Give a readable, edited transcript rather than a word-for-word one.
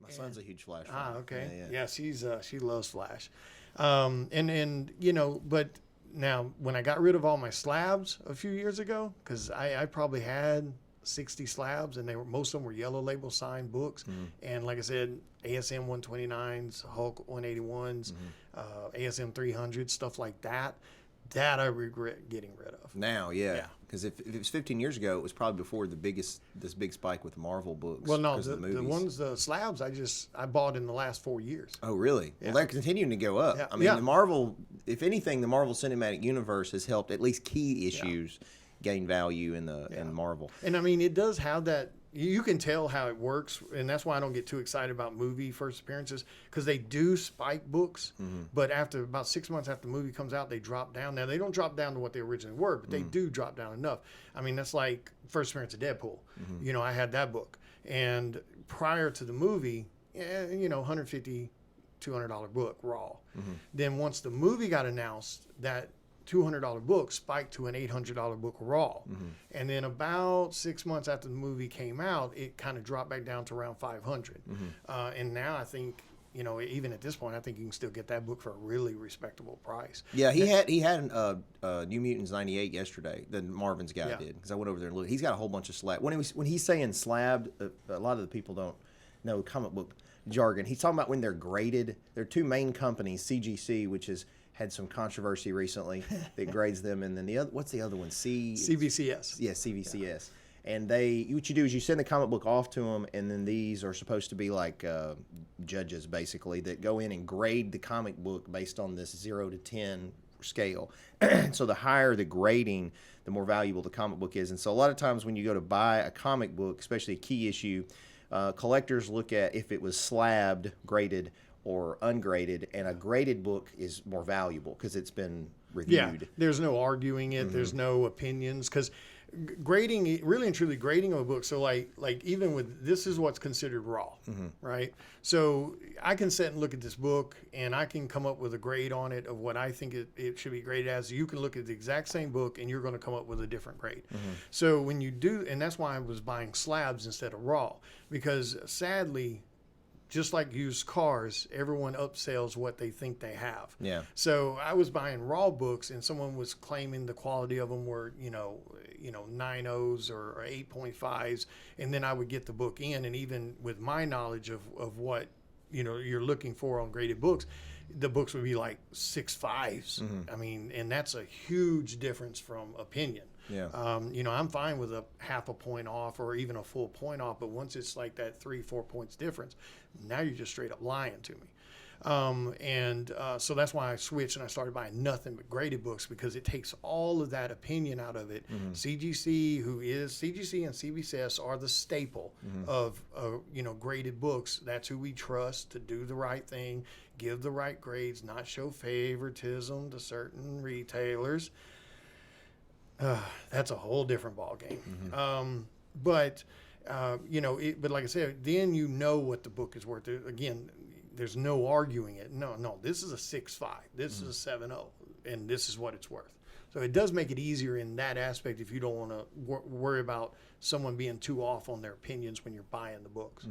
My son's a huge Flash fan. Okay. Yeah, she loves Flash. And you know, but now when I got rid of all my slabs a few years ago, because I probably had 60 slabs, and most of them were yellow label signed books. And like I said, ASM 129s, Hulk 181s, ASM 300s, stuff like that. That I regret getting rid of. Now, because if it was 15 years ago, it was probably before this big spike with Marvel books. Well, no, the slabs I bought in the last 4 years. Oh, really? Yeah. Well, they're continuing to go up. Yeah. I mean, the Marvel, if anything, the Marvel Cinematic Universe has helped at least key issues gain value in Marvel. And I mean, it does have that. You can tell how it works, and that's why I don't get too excited about movie first appearances, because they do spike books, but after about 6 months after the movie comes out, they drop down. Now, they don't drop down to what they originally were, but they do drop down enough. I mean, that's like first appearance of Deadpool. You know, I had that book, and prior to the movie, you know, $150, $200 book raw. Then once the movie got announced, that $200 book spiked to an $800 book raw. And then about 6 months after the movie came out, it kind of dropped back down to around 500. And now I think, you know, even at this point, I think you can still get that book for a really respectable price. Yeah, he had New Mutants 98 yesterday. The Marvin's guy did, because I went over there and looked. He's got a whole bunch of slab. When he's saying slabbed, a lot of the people don't know comic book jargon. He's talking about when they're graded. There are two main companies, CGC, which is had some controversy recently that grades them, and then what's the other one? CBCS. Yeah, CBCS. And what you do is you send the comic book off to them, and then these are supposed to be like judges, basically, that go in and grade the comic book based on this 0 to 10 scale. So the higher the grading, the more valuable the comic book is. And so a lot of times when you go to buy a comic book, especially a key issue, collectors look at if it was slabbed, graded, or ungraded, and a graded book is more valuable because it's been reviewed. Yeah, there's no arguing it. There's no opinions, because grading, really and truly grading of a book. So like even with this is what's considered raw, right? So I can sit and look at this book, and I can come up with a grade on it of what I think it should be graded as. You can look at the exact same book, and you're going to come up with a different grade. So when you do, and that's why I was buying slabs instead of raw, because sadly, just like used cars, everyone upsells what they think they have. Yeah. So I was buying raw books, and someone was claiming the quality of them were, 9.0s or 8.5s, and then I would get the book in, and even with my knowledge of what you're looking for on graded books, the books would be like 6.5s. I mean, and that's a huge difference from opinion. Yeah. I'm fine with a half a point off or even a full point off, but once it's like that 3-4 points difference, now you're just straight up lying to me. So that's why I switched and I started buying nothing but graded books, because it takes all of that opinion out of it. CGC and CBCS are the staple of graded books. That's who we trust to do the right thing, give the right grades, not show favoritism to certain retailers. That's a whole different ball game. But like I said, then you know what the book is worth. Again, there's no arguing it. No, this is a 6.5. This is a 7.0, and this is what it's worth. So it does make it easier in that aspect if you don't want to worry about someone being too off on their opinions when you're buying the books.